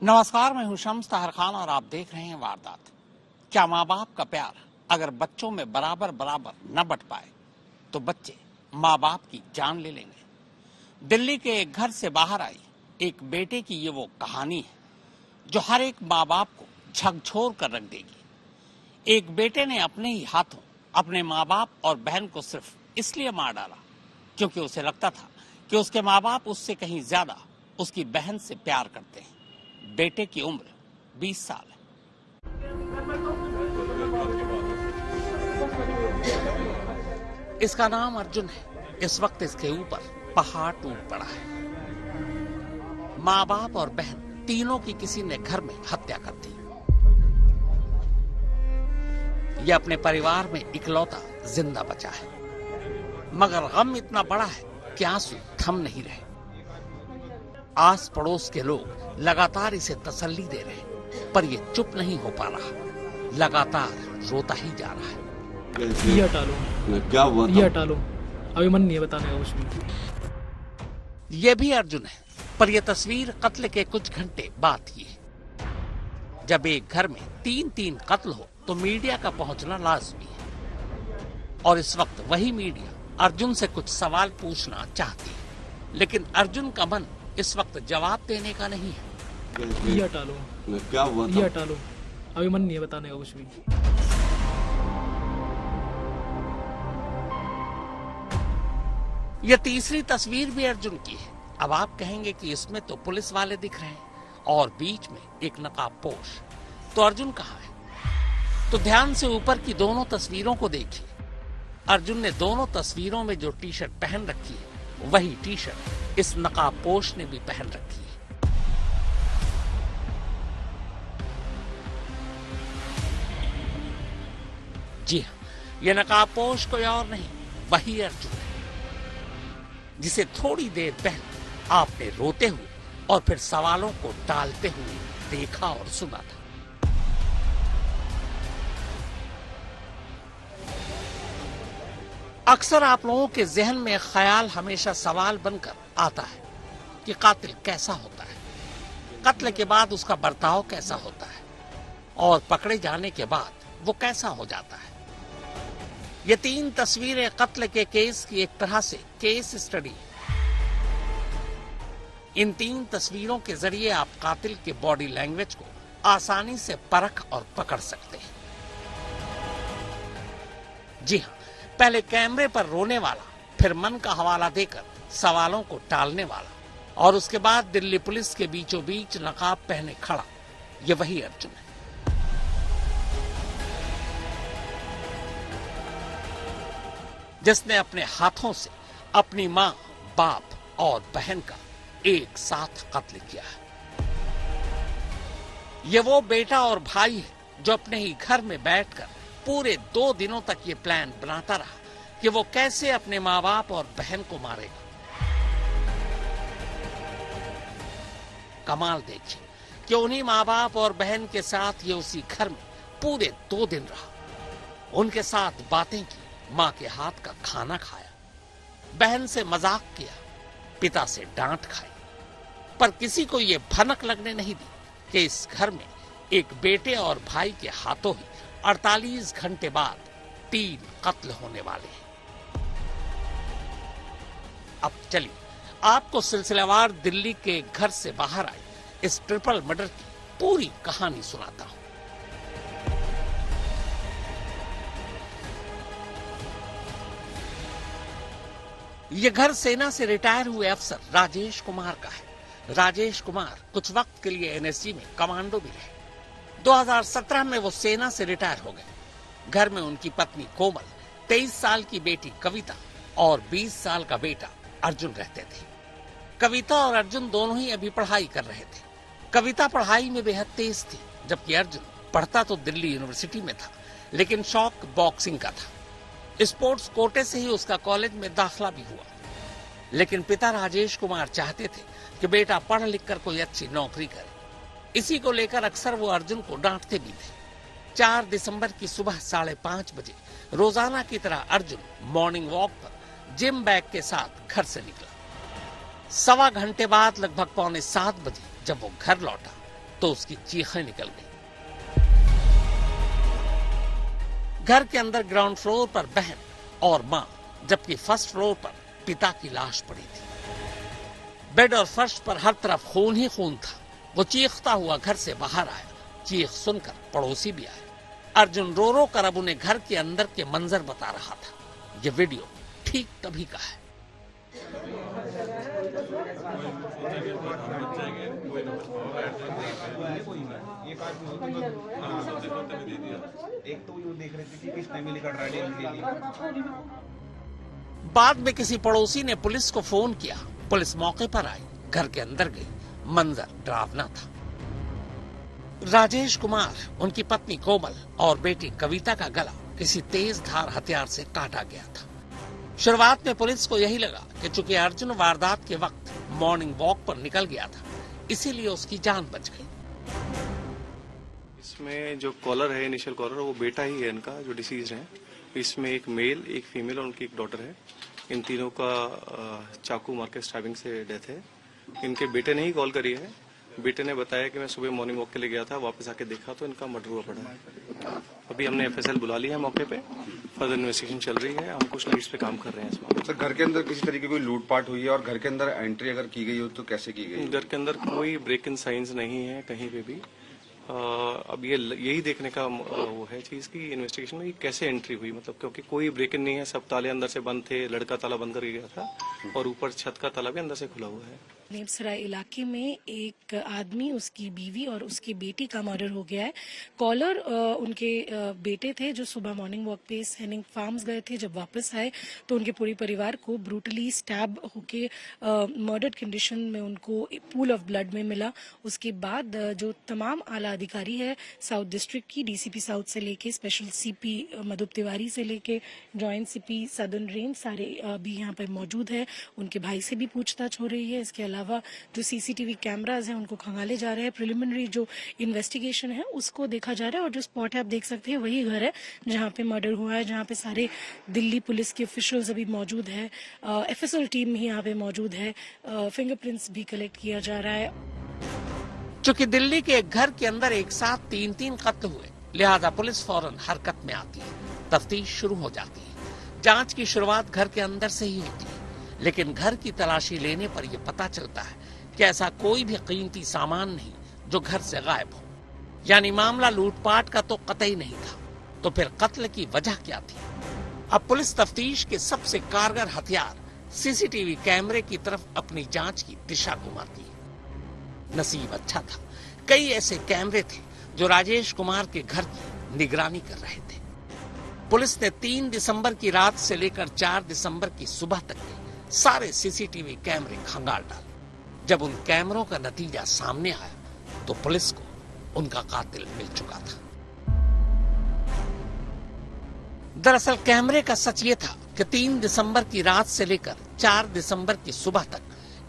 नमस्कार, मैं हूं शम्स ताहर खान और आप देख रहे हैं वारदात। क्या माँ बाप का प्यार अगर बच्चों में बराबर बराबर न बट पाए तो बच्चे माँ बाप की जान ले लेंगे। दिल्ली के एक घर से बाहर आई एक बेटे की ये वो कहानी है जो हर एक माँ बाप को झकझोर कर रख देगी। एक बेटे ने अपने ही हाथों अपने माँ बाप और बहन को सिर्फ इसलिए मार डाला क्योंकि उसे लगता था कि उसके माँ बाप उससे कहीं ज्यादा उसकी बहन से प्यार करते हैं। बेटे की उम्र 20 साल है। इसका नाम अर्जुन है। इस वक्त इसके ऊपर पहाड़ टूट पड़ा है। माँ बाप और बहन तीनों की किसी ने घर में हत्या कर दी। यह अपने परिवार में इकलौता जिंदा बचा है, मगर गम इतना बड़ा है कि आंसू थम नहीं रहे। आस पड़ोस के लोग लगातार इसे तसल्ली दे रहे हैं, पर ये चुप नहीं हो पा रहा, लगातार रोता ही जा रहा है। ये हटा लो, क्या हुआ? ये हटा लो, अभी मन नहीं है बताने का कुछ भी। ये भी अर्जुन है, पर यह तस्वीर कत्ल के कुछ घंटे बाद की है। जब एक घर में 3-3 कत्ल हो तो मीडिया का पहुंचना लाजमी है, और इस वक्त वही मीडिया अर्जुन से कुछ सवाल पूछना चाहती है, लेकिन अर्जुन का मन इस वक्त जवाब देने का नहीं है। ये हटा लो, क्या हुआ? ये हटा लो, अभी मन नहीं है बताने का कुछ भी। यह तीसरी तस्वीर भी अर्जुन की है। अब आप कहेंगे कि इसमें तो पुलिस वाले दिख रहे हैं और बीच में एक नकाबपोश, तो अर्जुन कहाँ है? तो ध्यान से ऊपर की दोनों तस्वीरों को देखिए। अर्जुन ने दोनों तस्वीरों में जो टी शर्ट पहन रखी है वही टी शर्ट इस नकाबपोश ने भी पहन रखी है। जी हाँ, यह नकाबपोश कोई और नहीं, वही अर्जुन है जिसे थोड़ी देर पहले आपने रोते हुए और फिर सवालों को टालते हुए देखा और सुना था। अक्सर आप लोगों के जहन में ख्याल हमेशा सवाल बनकर आता है कि कातिल कैसा होता है, कत्ल के बाद उसका बर्ताव कैसा होता है और पकड़े जाने के बाद वो कैसा हो जाता है। ये 3 तस्वीरें कत्ल के केस की एक तरह से केस स्टडी है। इन 3 तस्वीरों के जरिए आप कातिल के बॉडी लैंग्वेज को आसानी से परख और पकड़ सकते हैं। जी हाँ, पहले कैमरे पर रोने वाला, फिर मन का हवाला देकर सवालों को टालने वाला, और उसके बाद दिल्ली पुलिस के बीचों बीच नकाब पहने खड़ा, ये वही अर्जुन है। जिसने अपने हाथों से अपनी मां, बाप और बहन का एक साथ कत्ल किया है। ये वो बेटा और भाई है जो अपने ही घर में बैठकर पूरे 2 दिनों तक ये प्लान बनाता रहा कि वो कैसे अपने माँ बाप और बहन को मारेगा। कमाल देखिए कि उन्हीं माँ बाप और बहन के साथ ये उसी घर में पूरे 2 दिन रहा, उनके साथ बातें की, माँ के हाथ का खाना खाया, बहन से मजाक किया, पिता से डांट खाई, पर किसी को ये भनक लगने नहीं दी कि इस घर में एक बेटे और भाई के हाथों ही 48 घंटे बाद 3 कत्ल होने वाले हैं। अब चलिए आपको सिलसिलेवार दिल्ली के घर से बाहर आई इस ट्रिपल मर्डर की पूरी कहानी सुनाता हूं। यह घर सेना से रिटायर हुए अफसर राजेश कुमार का है। राजेश कुमार कुछ वक्त के लिए एनएसजी में कमांडो भी रहे। 2017 में वो सेना से रिटायर हो गए। घर में उनकी पत्नी कोमल, 23 साल की बेटी कविता और 20 साल का बेटा अर्जुन रहते थे। कविता और अर्जुन दोनों ही अभी पढ़ाई कर रहे थे। कविता पढ़ाई में बेहद तेज थी, जबकि अर्जुन पढ़ता तो दिल्ली यूनिवर्सिटी में था, लेकिन शौक बॉक्सिंग का था। स्पोर्ट्स कोटे से ही उसका कॉलेज में दाखिला भी हुआ। लेकिन पिता राजेश कुमार चाहते थे कि बेटा पढ़ लिख कर कोई अच्छी नौकरी करे। इसी को लेकर अक्सर वो अर्जुन को डांटते भी थे। 4 दिसंबर की सुबह 5:30 बजे रोजाना की तरह अर्जुन मॉर्निंग वॉक पर जिम बैग के साथ घर से निकला। 1.25 घंटे बाद लगभग 6:45 बजे जब वो घर लौटा तो उसकी चीखें निकल गई। घर के अंदर ग्राउंड फ्लोर पर बहन और मां, जबकि फर्स्ट फ्लोर पर पिता की लाश पड़ी थी। बेड और फर्श पर हर तरफ खून ही खून था। वो चीखता हुआ घर से बाहर आया। चीख सुनकर पड़ोसी भी आए। अर्जुन रो रो कर अब उन्हें घर के अंदर के मंजर बता रहा था। ये वीडियो ठीक तभी का है। बाद में किसी पड़ोसी ने पुलिस को फोन किया। पुलिस मौके पर आई, घर के अंदर गई। मंजर डरावना था। राजेश कुमार, उनकी पत्नी कोमल और बेटी कविता का गला किसी तेज धार हथियार से काटा गया था। शुरुआत में पुलिस को यही लगा कि चूंकि अर्जुन वारदात के वक्त मॉर्निंग वॉक पर निकल गया था, इसीलिए उसकी जान बच गई। इसमें जो कॉलर है, इनिशियल कॉलर, वो बेटा ही है इनका जो डिसीज है। इसमें एक मेल, एक फीमेल और उनकी एक डॉटर है। इन तीनों का चाकू मार के स्टैबिंग से डेथ है। इनके बेटे ने ही कॉल करी है। बेटे ने बताया कि मैं सुबह मॉर्निंग वॉक के लिए गया था, वापस आके देखा तो इनका मर्डर हुआ पड़ा है। अभी हमने एफएसएल बुला लिया है मौके पे, फर्दर इन्वेस्टिगेशन चल रही है। हम कुछ लीड्स पे काम कर रहे हैं इस मामले में। सर, घर के अंदर किसी तरीके की कोई लूटपाट हुई है और घर के अंदर एंट्री अगर की गई हो तो कैसे की गई? घर के अंदर कोई ब्रेक इन साइंस नहीं है कहीं पे भी। अब यही देखने का वो है चीज की इन्वेस्टिगेशन में कैसे एंट्री हुई, मतलब क्योंकि कोई ब्रेक इन नहीं है, सब ताले अंदर से बंद थे। लड़का ताला बंद कर गया था और ऊपर छत का ताला भी अंदर से खुला हुआ है। नेपसराय इलाके में एक आदमी, उसकी बीवी और उसकी बेटी का मर्डर हो गया है। कॉलर उनके बेटे थे जो सुबह मॉर्निंग वॉक पे सैनिक फार्म्स गए थे। जब वापस आए तो उनके पूरे परिवार को ब्रूटली स्टैब होके मर्डर्ड कंडीशन में उनको पूल ऑफ ब्लड में मिला। उसके बाद जो तमाम आला अधिकारी है साउथ डिस्ट्रिक्ट की, डीसीपी साउथ से लेके स्पेशल सीपी मधुप तिवारी से लेके जॉइंट सीपी सदर्न रेंज, सारे भी यहाँ पर मौजूद है। उनके भाई से भी पूछताछ हो रही है। इसके अलावा जो सीसीटीवी कैमराज हैं उनको खंगाले जा रहे हैं। प्रिलिमिनरी जो इन्वेस्टिगेशन है उसको देखा जा रहा है। और जो स्पॉट है आप देख सकते हैं वही घर है जहां पे मर्डर हुआ है, जहां पे सारे दिल्ली पुलिस के ऑफिशियल्स अभी मौजूद है। एफएसएल टीम भी यहाँ पे मौजूद है। फिंगरप्रिंट्स भी कलेक्ट किया जा रहा है। चूंकि दिल्ली के एक घर के अंदर एक साथ 3 कत्ल हुए, लिहाजा पुलिस फौरन हरकत में आती है। तफ्तीश शुरू हो जाती है। जांच की शुरुआत घर के अंदर से ही होती है, लेकिन घर की तलाशी लेने पर यह पता चलता है कि ऐसा कोई भी कीमती सामान नहीं जो घर से गायब हो। यानी मामला लूटपाट का तो कतई नहीं था। तो फिर कत्ल की वजह क्या थी? अब पुलिस तफ्तीश के सबसे कारगर हथियार सीसीटीवी कैमरे की तरफ अपनी जांच की दिशा घुमाती है। नसीब अच्छा था, कई ऐसे कैमरे थे जो राजेश कुमार के घर की निगरानी कर रहे थे। पुलिस ने 3 दिसंबर की रात से लेकर 4 दिसंबर की सुबह तक के सारे सीसीटीवी कैमरे खंगाल डाले। जब उन कैमरों का नतीजा सामने आया तो पुलिस को उनका कातिल मिल चुका था। दरअसल कैमरे का सच ये था कि 3 दिसंबर की रात से लेकर 4 दिसंबर की सुबह तक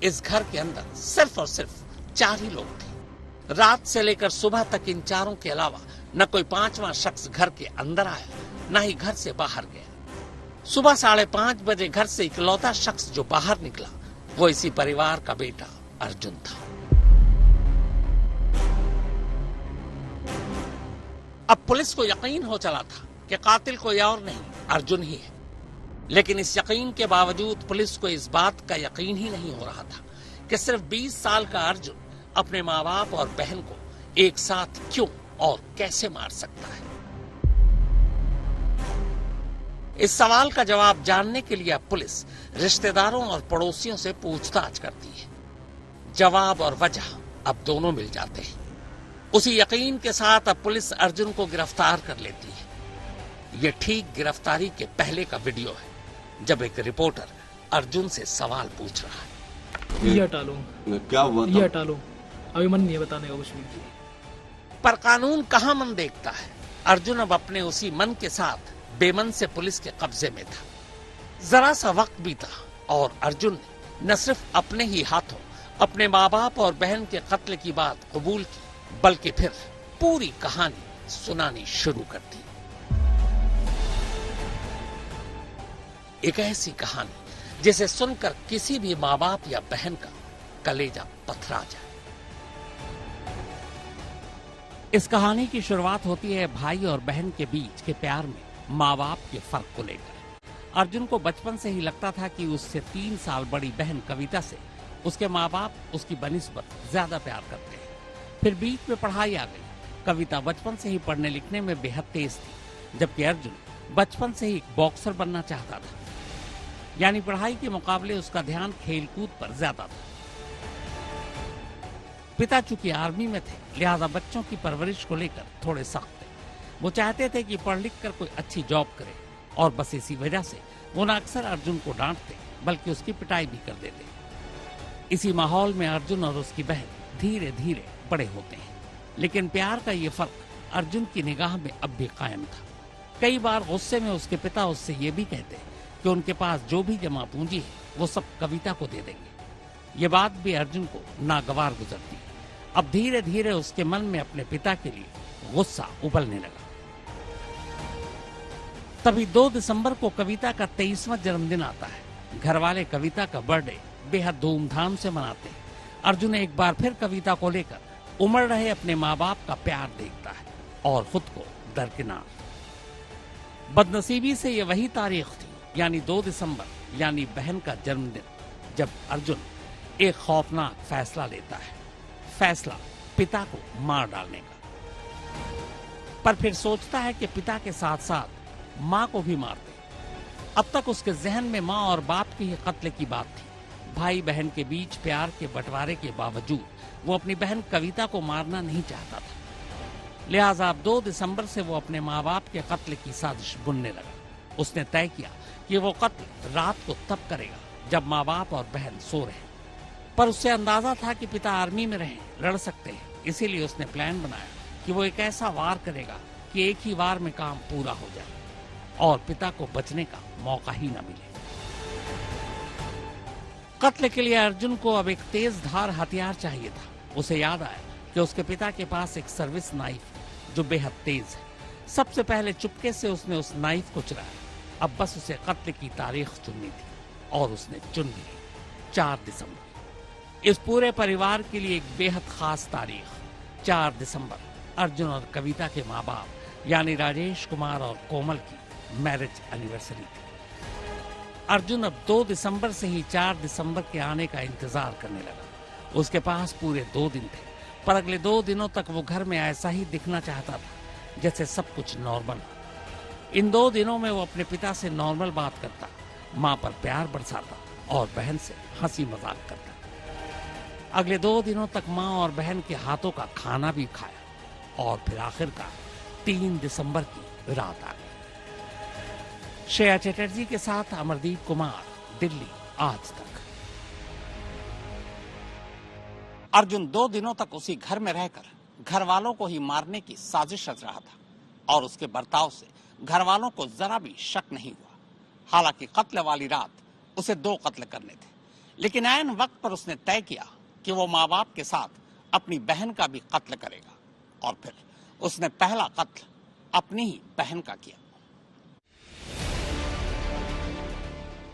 इस घर के अंदर सिर्फ और सिर्फ 4 ही लोग थे। रात से लेकर सुबह तक इन चारों के अलावा न कोई 5वां शख्स घर के अंदर आया, न ही घर से बाहर गया। सुबह 5:30 बजे घर से इकलौता शख्स जो बाहर निकला वो इसी परिवार का बेटा अर्जुन था। अब पुलिस को यकीन हो चला था कि कातिल कोई और नहीं, अर्जुन ही है। लेकिन इस यकीन के बावजूद पुलिस को इस बात का यकीन ही नहीं हो रहा था कि सिर्फ 20 साल का अर्जुन अपने माँ बाप और बहन को एक साथ क्यों और कैसे मार सकता है। इस सवाल का जवाब जानने के लिए अब पुलिस रिश्तेदारों और पड़ोसियों से पूछताछ करती है। जवाब और वजह अब दोनों मिल जाते हैं। उसी यकीन के साथ अब पुलिस अर्जुन को गिरफ्तार कर लेती है। यह ठीक गिरफ्तारी के पहले का वीडियो है जब एक रिपोर्टर अर्जुन से सवाल पूछ रहा है। ये हटा लो, क्या हुआ? ये हटा लो, अभी मन नहीं है बताने का कुछ भी। पर कानून कहाँ मन देखता है। अर्जुन अब अपने उसी मन के साथ बेमन से पुलिस के कब्जे में था। जरा सा वक्त बीता और अर्जुन ने न सिर्फ अपने ही हाथों अपने माँ बाप और बहन के कत्ल की बात कबूल की, बल्कि फिर पूरी कहानी सुनानी शुरू कर दी। एक ऐसी कहानी जिसे सुनकर किसी भी माँ बाप या बहन का कलेजा पथरा जाए। इस कहानी की शुरुआत होती है भाई और बहन के बीच के प्यार में माँ बाप के फर्क को लेकर। अर्जुन को बचपन से ही लगता था कि उससे 3 साल बड़ी बहन कविता से उसके माँ बाप उसकी बनिस्बत ज्यादा प्यार करते हैं। फिर बीच में पढ़ाई आ गई। कविता बचपन से ही पढ़ने लिखने में बेहद तेज थी, जबकि अर्जुन बचपन से ही बॉक्सर बनना चाहता था। यानी पढ़ाई के मुकाबले उसका ध्यान खेलकूद पर ज्यादा था। पिता चूंकि आर्मी में थे, लिहाजा बच्चों की परवरिश को लेकर थोड़े सख्त थे। वो चाहते थे कि पढ़ लिख कर कोई अच्छी जॉब करे, और बस इसी वजह से वो न अक्सर अर्जुन को डांटते बल्कि उसकी पिटाई भी कर देते। इसी माहौल में अर्जुन और उसकी बहन धीरे धीरे बड़े होते हैं, लेकिन प्यार का ये फर्क अर्जुन की निगाह में अब भी कायम था। कई बार गुस्से में उसके पिता उससे ये भी कहते कि उनके पास जो भी जमा पूंजी है वो सब कविता को दे देंगे। ये बात भी अर्जुन को नागवार गुजरती। अब धीरे धीरे उसके मन में अपने पिता के लिए गुस्सा उबलने लगा। तभी 2 दिसंबर को कविता का 23वां जन्मदिन आता है। घर वाले कविता का बर्थडे बेहद धूमधाम से मनाते हैं। अर्जुन एक बार फिर कविता को लेकर उमड़ रहे अपने माँ बाप का प्यार देखता है और खुद को दरकिनार। बदनसीबी से ये वही तारीख थी, यानी 2 दिसंबर, यानी बहन का जन्मदिन, जब अर्जुन एक खौफनाक फैसला लेता है। फैसला पिता को मार डालने का। पर फिर सोचता है कि पिता के साथ साथ माँ को भी मार दे। अब तक उसके जहन में माँ और बाप के ही कत्ल की बात थी। भाई बहन के बीच प्यार के बंटवारे के बावजूद वो अपनी बहन कविता को मारना नहीं चाहता था। लिहाजा अब 2 दिसंबर से वो अपने माँ बाप के कत्ल की साजिश बुनने लगा। उसने तय किया कि वो कत्ल रात को तब करेगा जब माँ बाप और बहन सो रहे। पर उससे अंदाजा था कि पिता आर्मी में रहे, लड़ सकते हैं। इसीलिए उसने प्लान बनाया कि वो एक ऐसा वार करेगा कि एक ही वार में काम पूरा हो जाए और पिता को बचने का मौका ही न मिले। कत्ल के लिए अर्जुन को अब एक तेज धार हथियार चाहिए था। उसे याद आया कि उसके पिता के पास एक सर्विस नाइफ जो बेहद तेज है। सबसे पहले चुपके से उसने उस नाइफ को चुराया। अब बस उसे कत्ल की तारीख चुननी थी और उसने चुन ली 4 दिसंबर। इस पूरे परिवार के लिए एक बेहद खास तारीख 4 दिसंबर अर्जुन और कविता के माँ बाप यानी राजेश कुमार और कोमल की मैरिज एनिवर्सरी थी। अर्जुन अब 2 दिसंबर से ही 4 दिसंबर के आने का इंतजार करने लगा। उसके पास पूरे 2 दिन थे, पर अगले 2 दिनों तक वो घर में ऐसा ही दिखना चाहता था जैसे सब कुछ नॉर्मल। इन 2 दिनों में वो अपने पिता से नॉर्मल बात करता, माँ पर प्यार बरसाता और बहन से हंसी मजाक करता। अगले 2 दिनों तक माँ और बहन के हाथों का खाना भी खाया और फिर आखिरकार 3 दिसंबर की रात आ गई। श्रेया चैटर्जी के साथ अमरदीप कुमार, दिल्ली आज तक। अर्जुन 2 दिनों तक उसी घर में रहकर घर वालों को ही मारने की साजिश रच रहा था और उसके बर्ताव से घर वालों को जरा भी शक नहीं हुआ। हालांकि कत्ल वाली रात उसे 2 कत्ल करने थे, लेकिन ऐन वक्त पर उसने तय किया कि वो माँ बाप के साथ अपनी बहन का भी कत्ल करेगा और फिर उसने पहला कत्ल अपनी ही बहन का किया।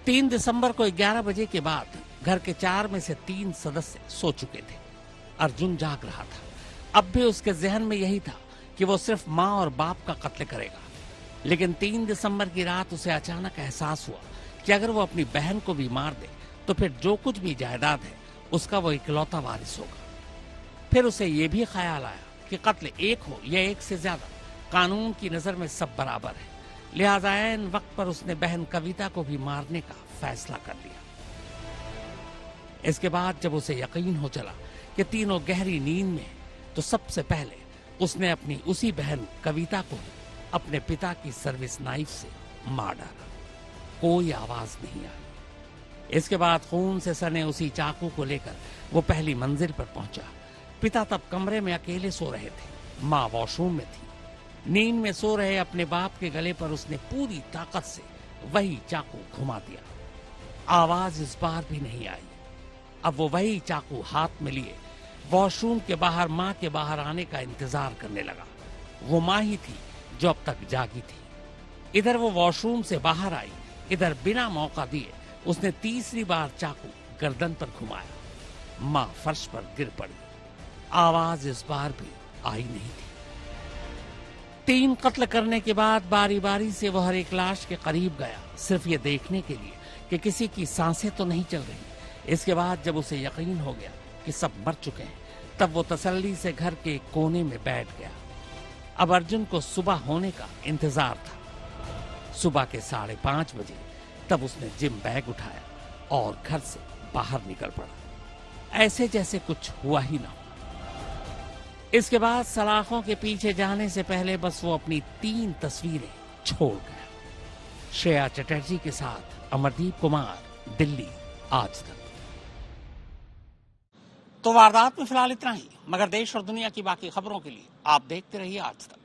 3 दिसंबर को 11 बजे के बाद घर के 4 में से 3 सदस्य सो चुके थे। अर्जुन जाग रहा था। अब भी उसके जहन में यही था कि वो सिर्फ माँ और बाप का कत्ल करेगा। लेकिन 3 दिसंबर की रात उसे अचानक एहसास हुआ कि अगर वो अपनी बहन को भी मार दे तो फिर जो कुछ भी जायदाद है उसका वो इकलौता वारिस होगा। फिर उसे ये भी ख्याल आया कि कत्ल एक हो या एक से ज्यादा, कानून की नजर में सब बराबर है। लिहाजा ऐन वक्त पर उसने बहन कविता को भी मारने का फैसला कर लिया। इसके बाद जब उसे यकीन हो चला कि तीनों गहरी नींद में, तो सबसे पहले उसने अपनी उसी बहन कविता को अपने पिता की सर्विस नाइफ से मार डाला। कोई आवाज नहीं आई। इसके बाद खून से सने उसी चाकू को लेकर वो पहली मंजिल पर पहुंचा। पिता तब कमरे में अकेले सो रहे थे, माँ वॉशरूम में थी। नींद में सो रहे अपने बाप के गले पर उसने पूरी ताकत से वही चाकू घुमा दिया। आवाज इस बार भी नहीं आई। अब वो वही चाकू हाथ में लिए वॉशरूम के बाहर माँ के बाहर आने का इंतजार करने लगा। वो माँ ही थी जो अब तक जागी थी। इधर वो वॉशरूम से बाहर आई, इधर बिना मौका दिए उसने तीसरी बार चाकू गर्दन पर घुमाया। माँ फर्श पर गिर पड़ी। आवाज इस बार भी आई नहीं थी। 3 कत्ल करने के बाद बारी बारी से वो हर एक लाश के करीब गया, सिर्फ ये देखने के लिए कि किसी की सांसें तो नहीं चल रही। इसके बाद जब उसे यकीन हो गया कि सब मर चुके हैं, तब वो तसल्ली से घर के कोने में बैठ गया। अब अर्जुन को सुबह होने का इंतजार था। सुबह के 5:30 बजे तब उसने जिम बैग उठाया और घर से बाहर निकल पड़ा, ऐसे जैसे कुछ हुआ ही ना हो। इसके बाद सलाखों के पीछे जाने से पहले बस वो अपनी 3 तस्वीरें छोड़ गया। श्रेया चटर्जी के साथ अमरदीप कुमार, दिल्ली आज तक। तो वारदात में फिलहाल इतना ही, मगर देश और दुनिया की बाकी खबरों के लिए आप देखते रहिए आज तक।